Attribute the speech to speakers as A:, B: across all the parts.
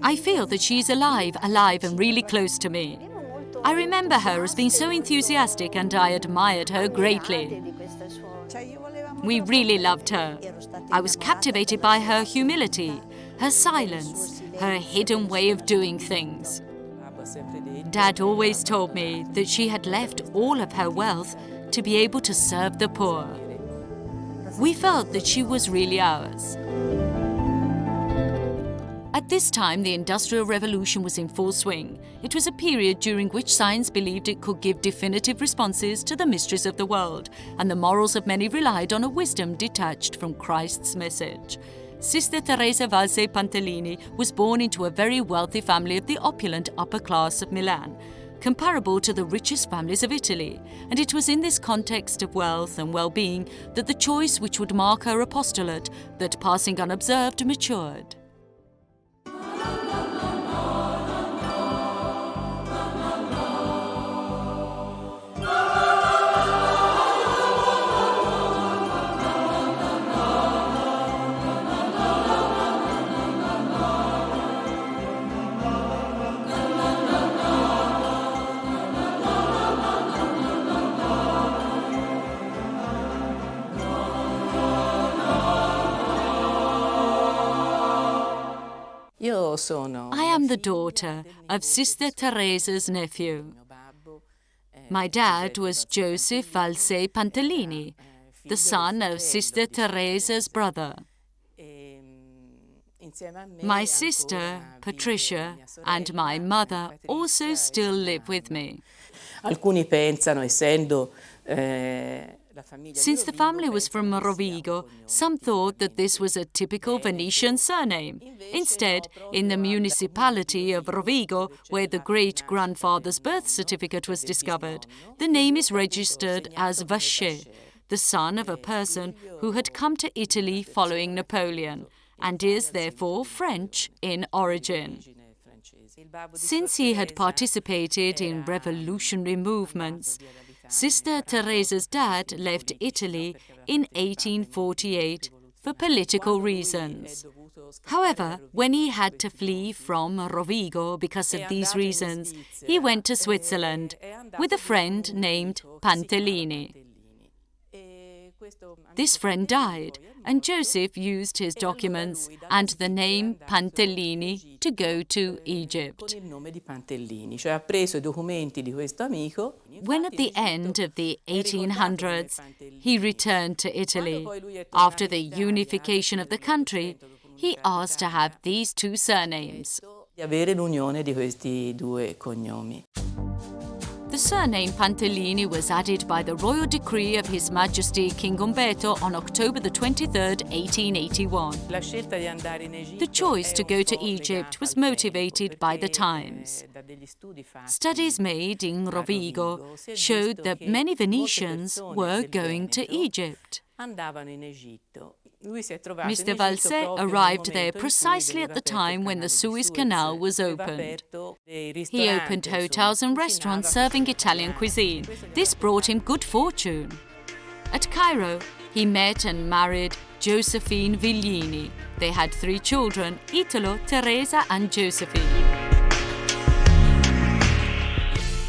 A: I feel that she's alive and really close to me. I remember her as being so enthusiastic and I admired her greatly. We really loved her. I was captivated by her humility, her silence, her hidden way of doing things. Dad always told me that she had left all of her wealth to be able to serve the poor. We felt that she was really ours. At this time, the Industrial Revolution was in full swing. It was a period during which science believed it could give definitive responses to the mysteries of the world, and the morals of many relied on a wisdom detached from Christ's message. Sister Teresa Valsè Pantellini was born into a very wealthy family of the opulent upper class of Milan, comparable to the richest families of Italy, and it was in this context of wealth and well-being that the choice which would mark her apostolate, that passing unobserved, matured. I am the daughter of Sister Teresa's nephew. My dad was Joseph Valsè Pantellini, the son of Sister Teresa's brother. My sister, Patricia, and my mother also still live with me. Since the family was from Rovigo, some thought that this was a typical Venetian surname. Instead, in the municipality of Rovigo, where the great-grandfather's birth certificate was discovered, the name is registered as Valsè, the son of a person who had come to Italy following Napoleon, and is therefore French in origin. Since he had participated in revolutionary movements, Sister Teresa's dad left Italy in 1848 for political reasons. However, when he had to flee from Rovigo because of these reasons, he went to Switzerland with a friend named Pantellini. This friend died, and Joseph used his documents and the name Pantellini to go to Egypt. When at the end of the 1800s, he returned to Italy. After the unification of the country, he asked to have these two surnames. The surname Pantellini was added by the royal decree of His Majesty King Umberto on October the 23rd, 1881. The choice to go to Egypt was motivated by the times. Studies made in Rovigo showed that many Venetians were going to Egypt. Mr. Valsè arrived there precisely at the time when the Suez Canal was opened. He opened hotels and restaurants serving Italian cuisine. This brought him good fortune. At Cairo, he met and married Josephine Viglini. They had 3 children, Italo, Teresa and Josephine.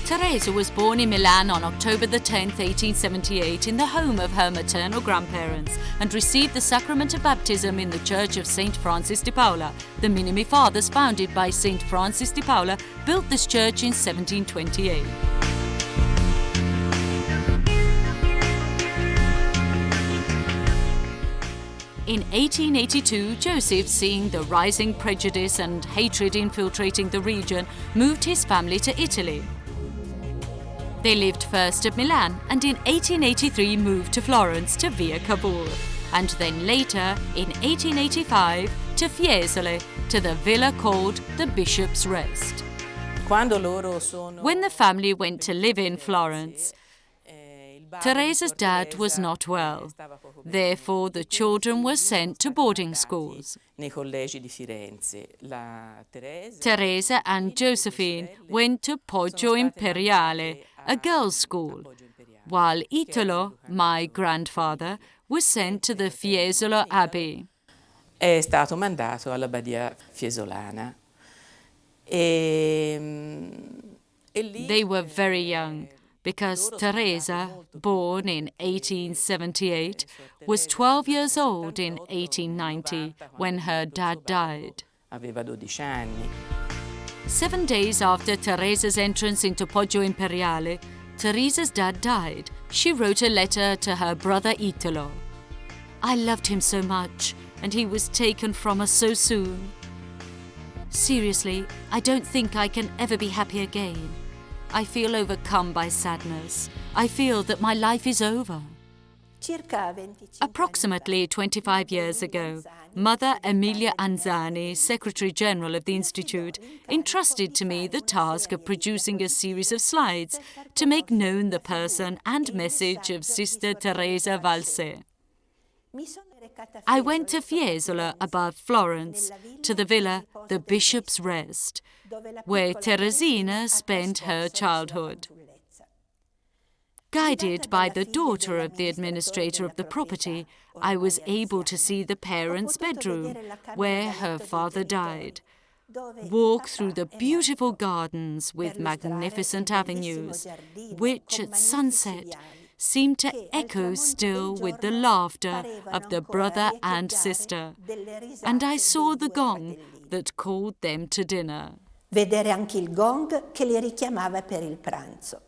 A: Teresa was born in Milan on October the 10th, 1878, in the home of her maternal grandparents, and received the sacrament of baptism in the Church of St. Francis de Paula. The Minimi Fathers, founded by St. Francis de Paula, built this church in 1728. In 1882, Joseph, seeing the rising prejudice and hatred infiltrating the region, moved his family to Italy. They lived first at Milan and in 1883 moved to Florence to Via Cavour, and then later, in 1885, to Fiesole, to the villa called the Bishop's Rest. When the family went to live in Florence, Teresa's dad was not well. Therefore, the children were sent to boarding schools. Teresa and Josephine went to Poggio Imperiale, a girls' school, while Italo, my grandfather, was sent to the Fiesole Abbey.
B: È stato mandato alla Badia Fiesolana.
A: They were very young, because Teresa, born in 1878, was 12 years old in 1890 when her dad died. 7 days after Teresa's entrance into Poggio Imperiale, Teresa's dad died. She wrote a letter to her brother Italo. "I loved him so much, and he was taken from us so soon. Seriously, I don't think I can ever be happy again. I feel overcome by sadness. I feel that my life is over." Approximately 25 years ago, Mother Emilia Anzani, Secretary General of the Institute, entrusted to me the task of producing a series of slides to make known the person and message of Sister Teresa Valsè. I went to Fiesole, above Florence, to the villa The Bishop's Rest, where Teresina spent her childhood. Guided by the daughter of the administrator of the property, I was able to see the parents' bedroom, where her father died, walk through the beautiful gardens with magnificent avenues, which at sunset seemed to echo still with the laughter of the brother and sister, and I saw the gong that called them to dinner.
B: Vedere anche il gong che li richiamava per il pranzo.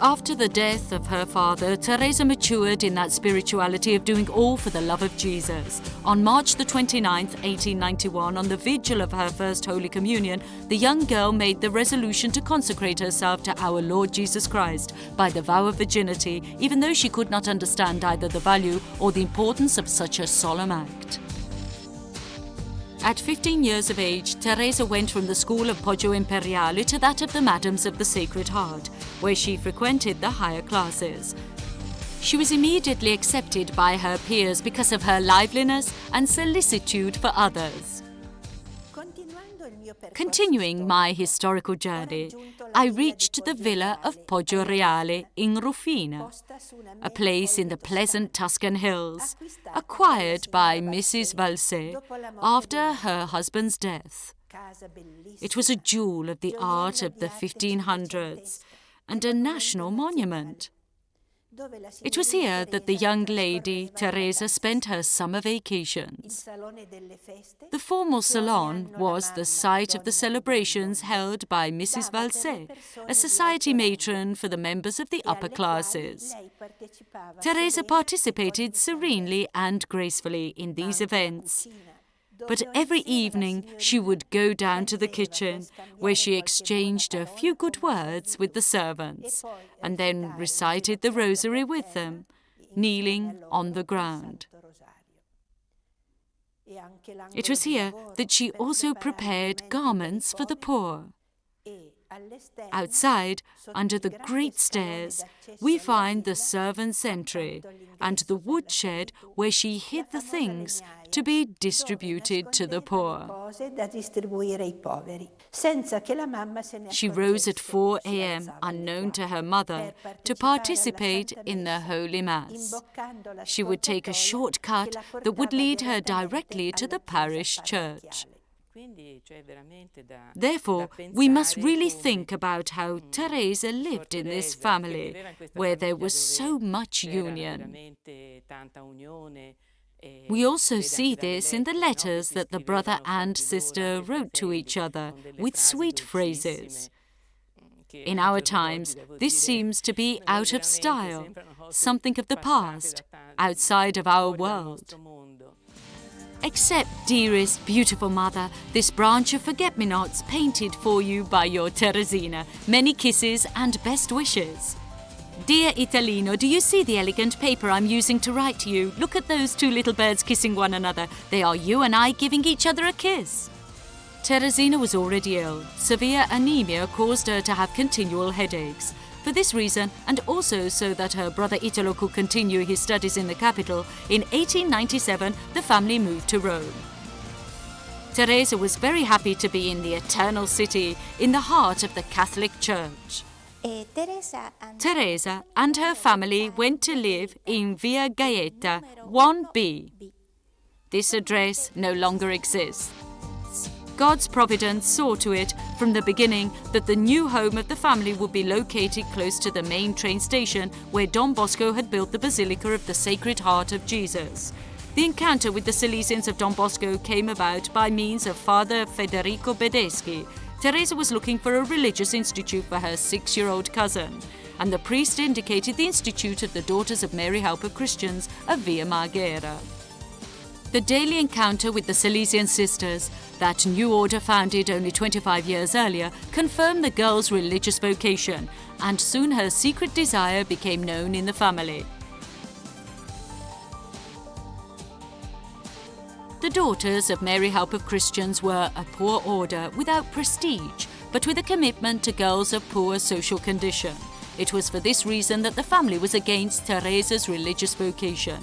A: After the death of her father, Teresa matured in that spirituality of doing all for the love of Jesus. On March the 29th, 1891, on the vigil of her first Holy Communion, the young girl made the resolution to consecrate herself to our Lord Jesus Christ by the vow of virginity, even though she could not understand either the value or the importance of such a solemn act. At 15 years of age, Teresa went from the school of Poggio Imperiale to that of the Madams of the Sacred Heart, where she frequented the higher classes. She was immediately accepted by her peers because of her liveliness and solicitude for others. Continuing my historical journey, I reached the villa of Poggio Reale in Rufina, a place in the pleasant Tuscan hills, acquired by Mrs. Valsè after her husband's death. It was a jewel of the art of the 1500s and a national monument. It was here that the young lady, Teresa, spent her summer vacations. The formal salon was the site of the celebrations held by Mrs. Valsè, a society matron for the members of the upper classes. Teresa participated serenely and gracefully in these events. But every evening she would go down to the kitchen, where she exchanged a few good words with the servants, and then recited the rosary with them, kneeling on the ground. It was here that she also prepared garments for the poor. Outside, under the great stairs, we find the servants' entry and the woodshed where she hid the things to be distributed to the poor. She rose at 4 a.m., unknown to her mother, to participate in the Holy Mass. She would take a short cut that would lead her directly to the parish church. Therefore, we must really think about how Teresa lived in this family, where there was so much union. We also see this in the letters that the brother and sister wrote to each other, with sweet phrases. In our times, this seems to be out of style, something of the past, outside of our world. Accept, dearest, beautiful mother, this branch of forget-me-nots painted for you by your Teresina. Many kisses and best wishes. Dear Italino, do you see the elegant paper I'm using to write to you? Look at those two little birds kissing one another. They are you and I giving each other a kiss. Teresina was already ill. Severe anemia caused her to have continual headaches. For this reason, and also so that her brother Italo could continue his studies in the capital, in 1897 the family moved to Rome. Teresa was very happy to be in the Eternal City, in the heart of the Catholic Church. Teresa and her family went to live in Via Gaeta 1B. This address no longer exists. God's providence saw to it from the beginning that the new home of the family would be located close to the main train station where Don Bosco had built the Basilica of the Sacred Heart of Jesus. The encounter with the Salesians of Don Bosco came about by means of Father Federico Bedeschi. Teresa was looking for a religious institute for her 6-year-old cousin, and the priest indicated the Institute of the Daughters of Mary Help of Christians of Via Marghera. The daily encounter with the Salesian sisters, that new order founded only 25 years earlier, confirmed the girl's religious vocation, and soon her secret desire became known in the family. The Daughters of Mary Help of Christians were a poor order without prestige, but with a commitment to girls of poor social condition. It was for this reason that the family was against Teresa's religious vocation.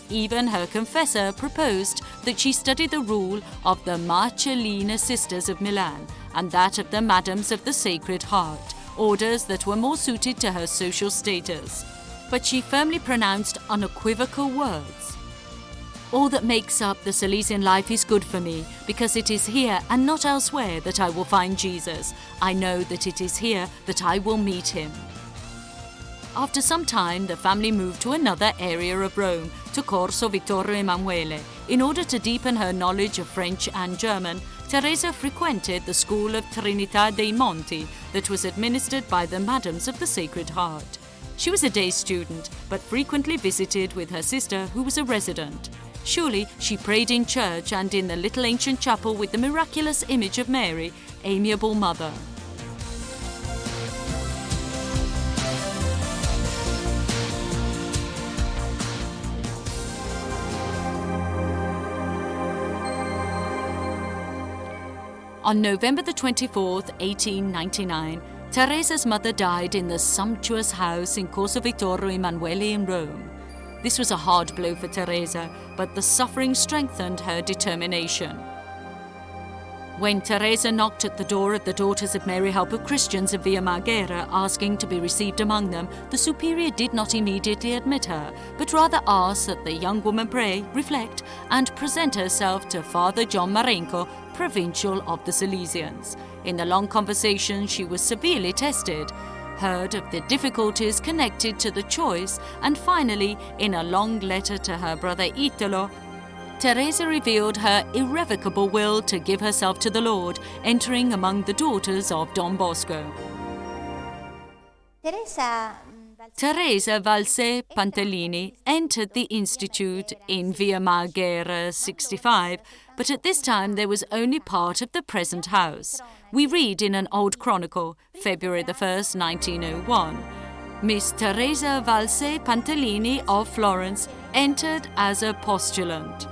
A: Even her confessor proposed that she study the rule of the Marcellina Sisters of Milan and that of the Madams of the Sacred Heart, orders that were more suited to her social status. But she firmly pronounced unequivocal words. All that makes up the Salesian life is good for me, because it is here and not elsewhere that I will find Jesus. I know that it is here that I will meet him. After some time, the family moved to another area of Rome, to Corso Vittorio Emanuele. In order to deepen her knowledge of French and German, Teresa frequented the school of Trinità dei Monti that was administered by the Madams of the Sacred Heart. She was a day student, but frequently visited with her sister, who was a resident. Surely she prayed in church and in the little ancient chapel with the miraculous image of Mary, amiable mother. On November the 24th, 1899, Teresa's mother died in the sumptuous house in Corso Vittorio Emanuele in Rome. This was a hard blow for Teresa, but the suffering strengthened her determination. When Teresa knocked at the door of the Daughters of Mary Help of Christians of Via Marghera, asking to be received among them, the superior did not immediately admit her, but rather asked that the young woman pray, reflect, and present herself to Father John Marenco, provincial of the Salesians. In the long conversation, she was severely tested, heard of the difficulties connected to the choice, and finally, in a long letter to her brother Italo, Teresa revealed her irrevocable will to give herself to the Lord, entering among the daughters of Don Bosco. Teresa Valsè Pantellini entered the institute in Via Marghera 65, but at this time there was only part of the present house. We read in an old chronicle, February the 1st, 1901, Miss Teresa Valsè Pantellini of Florence entered as a postulant.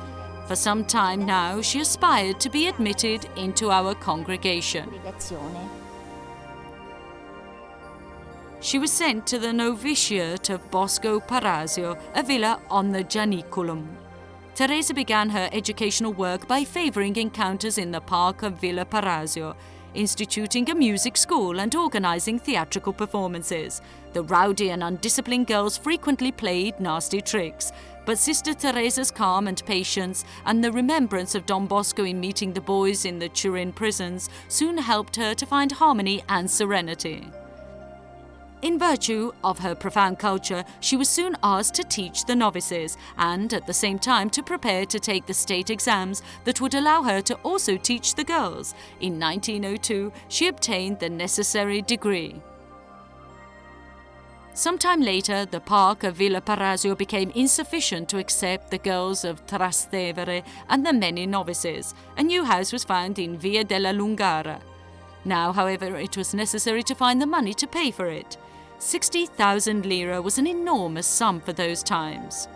A: For some time now, she aspired to be admitted into our congregation. She was sent to the novitiate of Bosco Parazio, a villa on the Gianiculum. Teresa began her educational work by favouring encounters in the park of Villa Parazio, instituting a music school and organising theatrical performances. The rowdy and undisciplined girls frequently played nasty tricks, but Sister Teresa's calm and patience and the remembrance of Don Bosco in meeting the boys in the Turin prisons soon helped her to find harmony and serenity. In virtue of her profound culture, she was soon asked to teach the novices and, at the same time, to prepare to take the state exams that would allow her to also teach the girls. In 1902, she obtained the necessary degree. Sometime later, the park of Villa Parazio became insufficient to accept the girls of Trastevere and the many novices. A new house was found in Via della Lungara. Now, however, it was necessary to find the money to pay for it. 60,000 lire was an enormous sum for those times.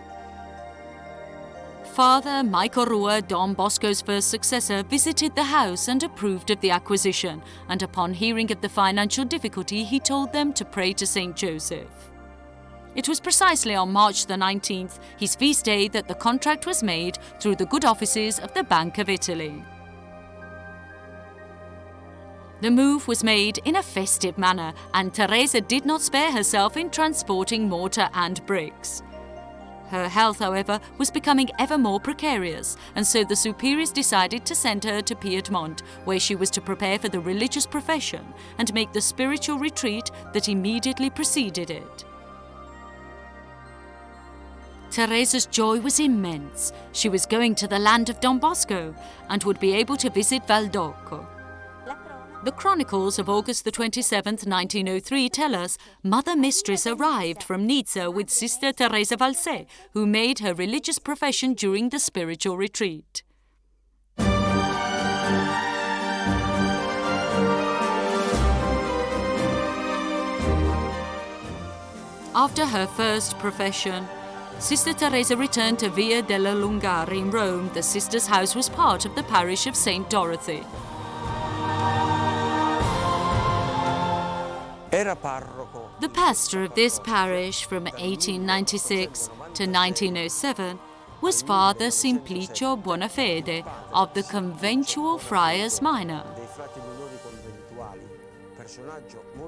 A: Father Michael Rua, Don Bosco's first successor, visited the house and approved of the acquisition, and upon hearing of the financial difficulty, he told them to pray to St. Joseph. It was precisely on March the 19th, his feast day, that the contract was made through the good offices of the Bank of Italy. The move was made in a festive manner, and Teresa did not spare herself in transporting mortar and bricks. Her health, however, was becoming ever more precarious, and so the superiors decided to send her to Piedmont, where she was to prepare for the religious profession and make the spiritual retreat that immediately preceded it. Teresa's joy was immense. She was going to the land of Don Bosco and would be able to visit Valdocco. The chronicles of August the 27th, 1903 tell us Mother Mistress arrived from Nizza with Sister Teresa Valsè, who made her religious profession during the spiritual retreat. After her first profession, Sister Teresa returned to Via della Lungara in Rome. The sister's house was part of the parish of St. Dorothy. The pastor of this parish from 1896 to 1907 was Father Simplicio Buonafede of the Conventual Friars Minor.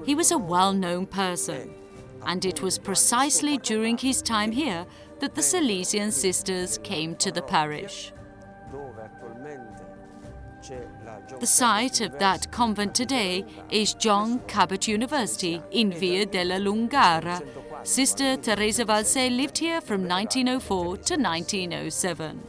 A: He was a well-known person, and it was precisely during his time here that the Salesian sisters came to the parish. The site of that convent today is John Cabot University in Via della Lungara. Sister Teresa Valsè lived here from 1904 to 1907.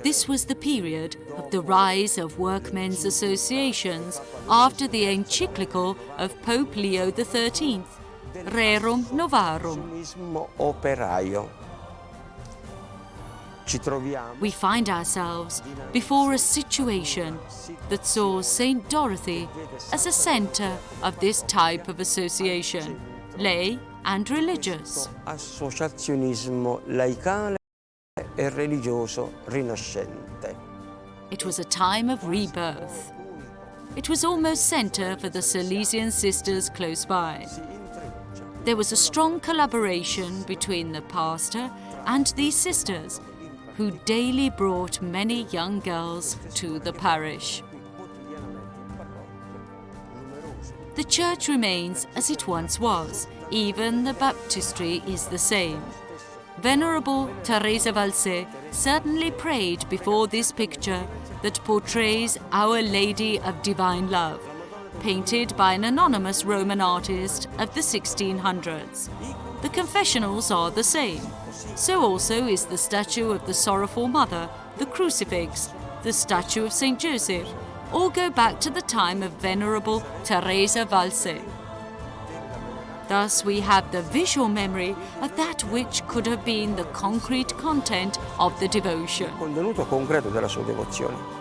A: This was the period of the rise of workmen's associations after the encyclical of Pope Leo XIII, Rerum Novarum. We find ourselves before a situation that saw St. Dorothy as a centre of this type of association, lay and religious.
C: Associazionismo laicale e religioso rinascente.
A: It was a time of rebirth. It was almost centre for the Salesian sisters close by. There was a strong collaboration between the pastor and these sisters, who daily brought many young girls to the parish. The church remains as it once was. Even the baptistry is the same. Venerable Teresa Valsè certainly prayed before this picture that portrays Our Lady of Divine Love, painted by an anonymous Roman artist of the 1600s. The confessionals are the same. So also is the statue of the Sorrowful Mother, the crucifix, the statue of St. Joseph, all go back to the time of Venerable Teresa Valsè. Thus we have the visual memory of that which could have been the concrete content of the devotion.
C: Contenuto concreto della sua devozione.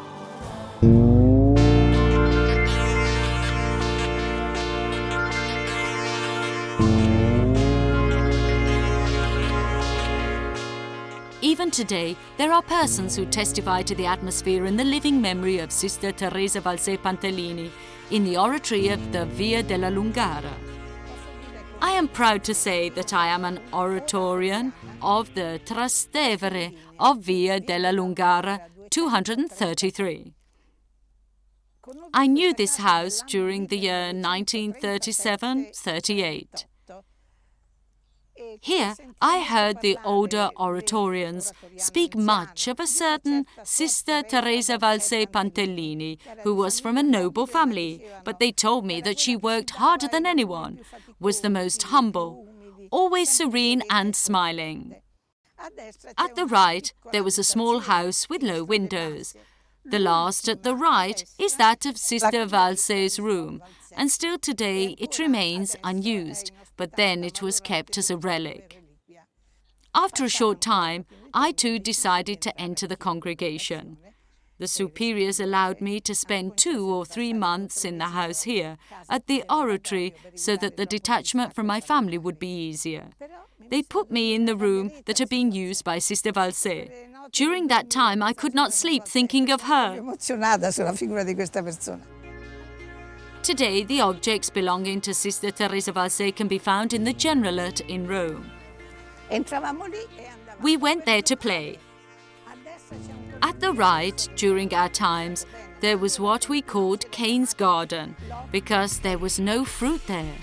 A: Even today, there are persons who testify to the atmosphere and the living memory of Sister Teresa Valsè Pantellini in the oratory of the Via della Lungara. I am proud to say that I am an oratorian of the Trastevere of Via della Lungara 233. I knew this house during the year 1937-38. Here, I heard the older oratorians speak much of a certain Sister Teresa Valsè Pantellini, who was from a noble family, but they told me that she worked harder than anyone, was the most humble, always serene and smiling. At the right, there was a small house with low windows. The last at the right is that of Sister Valsè's room, and still today it remains unused, but then it was kept as a relic. After a short time, I too decided to enter the congregation. The superiors allowed me to spend 2 or 3 months in the house here, at the oratory, so that the detachment from my family would be easier. They put me in the room that had been used by Sister Valsè. During that time, I could not sleep thinking of her. Today, the objects belonging to Sister Teresa Valsè can be found in the Generalate in Rome. We went there to play. At the right, during our times, there was what we called Cain's Garden, because there was no fruit there.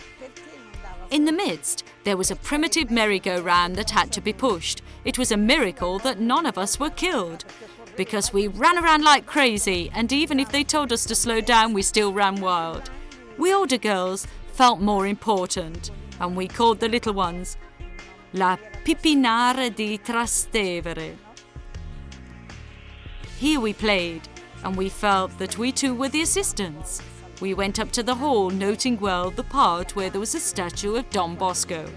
A: In the midst, there was a primitive merry-go-round that had to be pushed. It was a miracle that none of us were killed, because we ran around like crazy, and even if they told us to slow down, we still ran wild. We older girls felt more important, and we called the little ones La Pipinara di Trastevere. Here we played, and we felt that we too were the assistants. We went up to the hall, noting well the part where there was a statue of Don Bosco.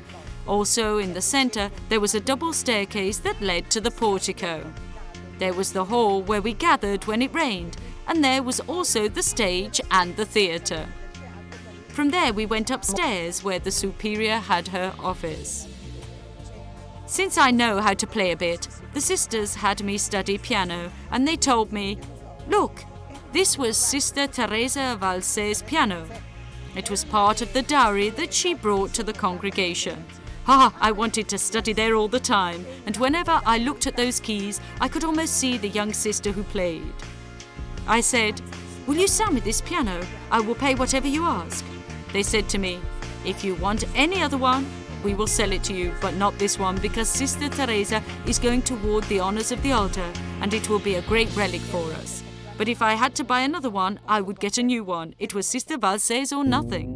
A: Also, in the centre, there was a double staircase that led to the portico. There was the hall where we gathered when it rained, and there was also the stage and the theatre. From there we went upstairs where the superior had her office. Since I know how to play a bit, the sisters had me study piano, and they told me, "Look, this was Sister Teresa Valsè's piano. It was part of the dowry that she brought to the congregation." I wanted to study there all the time, and whenever I looked at those keys, I could almost see the young sister who played. I said, "Will you sell me this piano? I will pay whatever you ask." They said to me, "If you want any other one, we will sell it to you, but not this one, because Sister Teresa is going toward the honours of the altar, and it will be a great relic for us. But if I had to buy another one, I would get a new one. It was Sister Valsè's or nothing."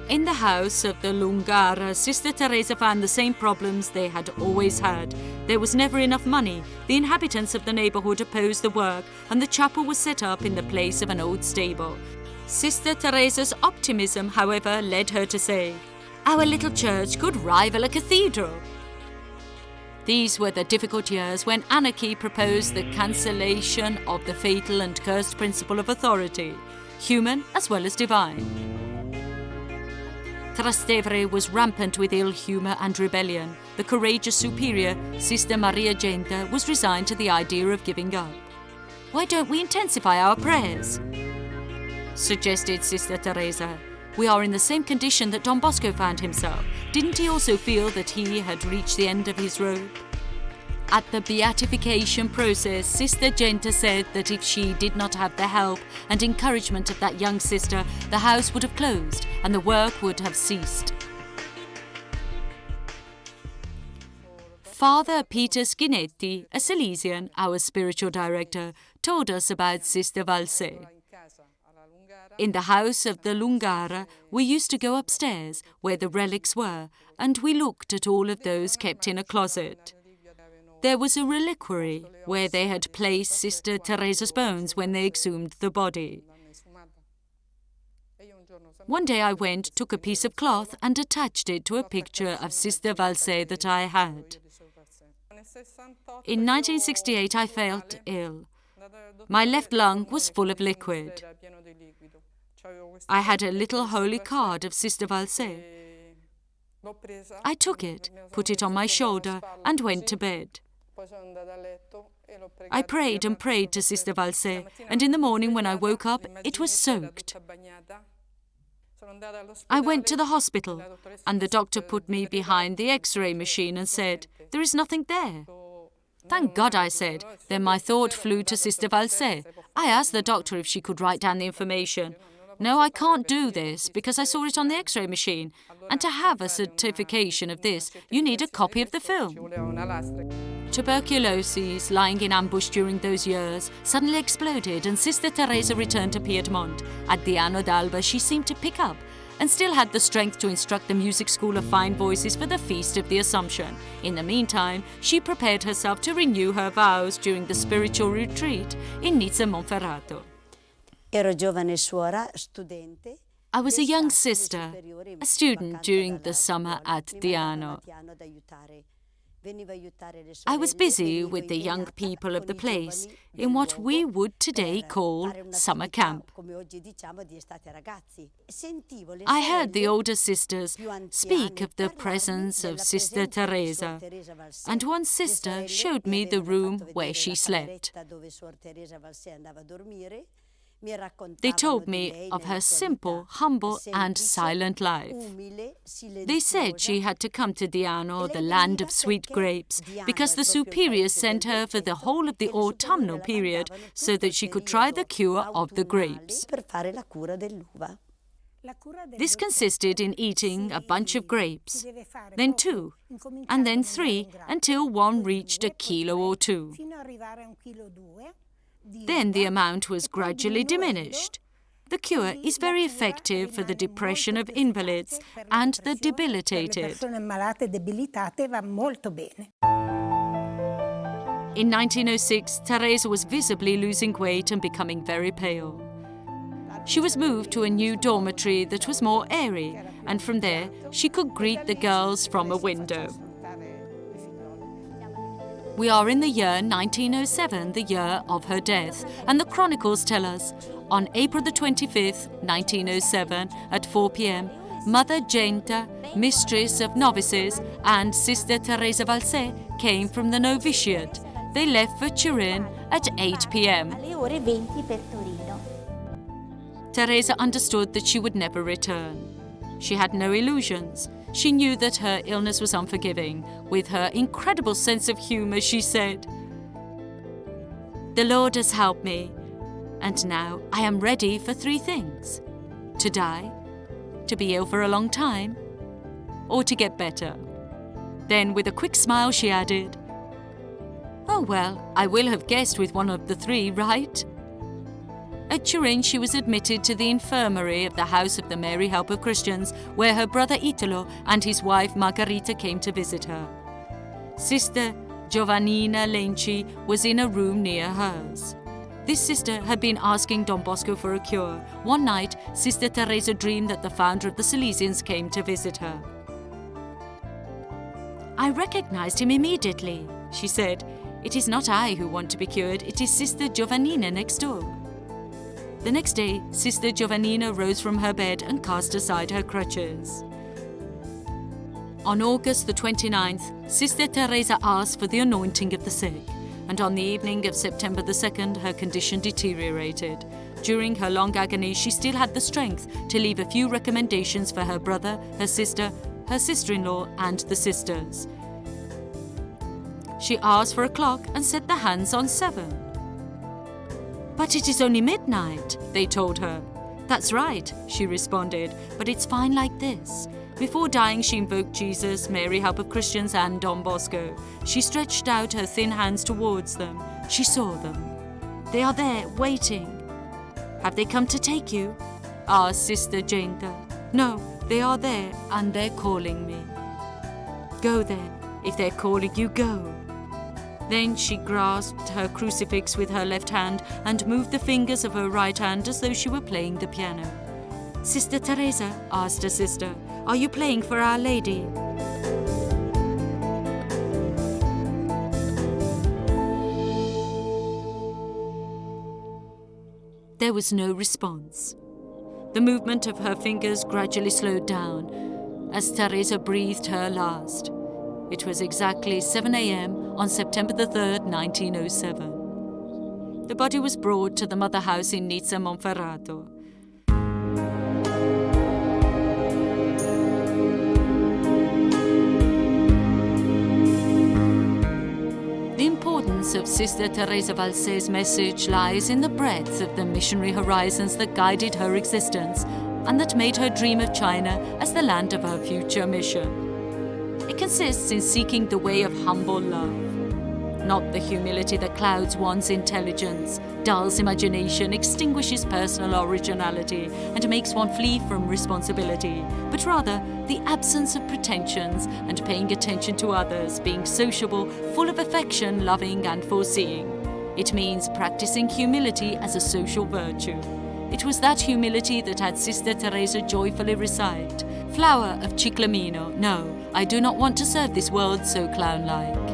A: In the house of the Lungara, Sister Teresa found the same problems they had always had. There was never enough money, the inhabitants of the neighbourhood opposed the work, and the chapel was set up in the place of an old stable. Sister Teresa's optimism, however, led her to say, "Our little church could rival a cathedral." These were the difficult years when anarchy proposed the cancellation of the fatal and cursed principle of authority, human as well as divine. Trastevere was rampant with ill humour and rebellion. The courageous superior, Sister Maria Genta, was resigned to the idea of giving up. "Why don't we intensify our prayers?" suggested Sister Teresa. "We are in the same condition that Don Bosco found himself. Didn't he also feel that he had reached the end of his rope?" At the beatification process, Sister Genta said that if she did not have the help and encouragement of that young sister, the house would have closed and the work would have ceased. Father Peter Schinetti, a Salesian, our spiritual director, told us about Sister Valsè. In the house of the Lungara, we used to go upstairs, where the relics were, and we looked at all of those kept in a closet. There was a reliquary where they had placed Sister Teresa's bones when they exhumed the body. One day I went, took a piece of cloth and attached it to a picture of Sister Valsè that I had. In 1968 I felt ill. My left lung was full of liquid. I had a little holy card of Sister Valsè. I took it, put it on my shoulder, and went to bed. I prayed and prayed to Sister Valsè, and in the morning when I woke up, it was soaked. I went to the hospital, and the doctor put me behind the X-ray machine and said, "There is nothing there." "Thank God," I said. Then my thought flew to Sister Valsè. I asked the doctor if she could write down the information. "No, I can't do this because I saw it on the X-ray machine. And to have a certification of this, you need a copy of the film." Tuberculosis, lying in ambush during those years, suddenly exploded and Sister Teresa returned to Piedmont. At the Anno d'Alba, she seemed to pick up and still had the strength to instruct the music school of fine voices for the Feast of the Assumption. In the meantime, she prepared herself to renew her vows during the spiritual retreat in Nizza Monferrato. I was a young sister, a student during the summer at Diano. I was busy with the young people of the place in what we would today call summer camp. I heard the older sisters speak of the presence of Sister Teresa, and one sister showed me the room where she slept. They told me of her simple, humble and silent life. They said she had to come to Diano, the land of sweet grapes, because the superiors sent her for the whole of the autumnal period so that she could try the cure of the grapes. This consisted in eating a bunch of grapes, then 2, and then 3, until one reached a kilo or 2. Then the amount was gradually diminished. The cure is very effective for the depression of invalids and the debilitated. In 1906, Teresa was visibly losing weight and becoming very pale. She was moved to a new dormitory that was more airy, and from there she could greet the girls from a window. We are in the year 1907, the year of her death, and the chronicles tell us, on April the 25th, 1907, at 4 p.m., Mother Genta, mistress of novices, and Sister Teresa Valsè came from the novitiate. They left for Turin at 8 p.m. Teresa understood that she would never return. She had no illusions. She knew that her illness was unforgiving. With her incredible sense of humor, she said, "The Lord has helped me, and now I am ready for 3 things: to die, to be ill for a long time, or to get better." Then, with a quick smile, she added, "Oh well, I will have guessed with one of the 3, right?" At Turin, she was admitted to the infirmary of the House of the Mary Help of Christians, where her brother Italo and his wife Margherita came to visit her. Sister Giovannina Lenci was in a room near hers. This sister had been asking Don Bosco for a cure. One night, Sister Teresa dreamed that the founder of the Salesians came to visit her. "I recognized him immediately," she said. "It is not I who want to be cured, it is Sister Giovannina next door." The next day, Sister Giovannina rose from her bed and cast aside her crutches. On August the 29th, Sister Teresa asked for the anointing of the sick, and on the evening of September the 2nd, her condition deteriorated. During her long agony, she still had the strength to leave a few recommendations for her brother, her sister-in-law, and the sisters. She asked for a clock and set the hands on 7. "But it is only midnight," they told her. "That's right," she responded, "but it's fine like this." Before dying, she invoked Jesus, Mary Help of Christians, and Don Bosco. She stretched out her thin hands towards them. She saw them. "They are there, waiting." "Have they come to take you?" asked Sister Genta. "No, they are there, and they're calling me." "Go then. If they're calling you, go." Then she grasped her crucifix with her left hand and moved the fingers of her right hand as though she were playing the piano. "Sister Teresa," asked her sister, "are you playing for Our Lady?" There was no response. The movement of her fingers gradually slowed down as Teresa breathed her last. It was exactly 7 a.m. on September the 3rd, 1907. The body was brought to the mother house in Nizza Monferrato. The importance of Sister Teresa Valsè's message lies in the breadth of the missionary horizons that guided her existence and that made her dream of China as the land of her future mission. It consists in seeking the way of humble love, not the humility that clouds one's intelligence, dulls imagination, extinguishes personal originality, and makes one flee from responsibility, but rather the absence of pretensions and paying attention to others, being sociable, full of affection, loving and foreseeing. It means practicing humility as a social virtue. It was that humility that had Sister Teresa joyfully recite, "Flower of Ciclamino, no, I do not want to serve this world so clown-like."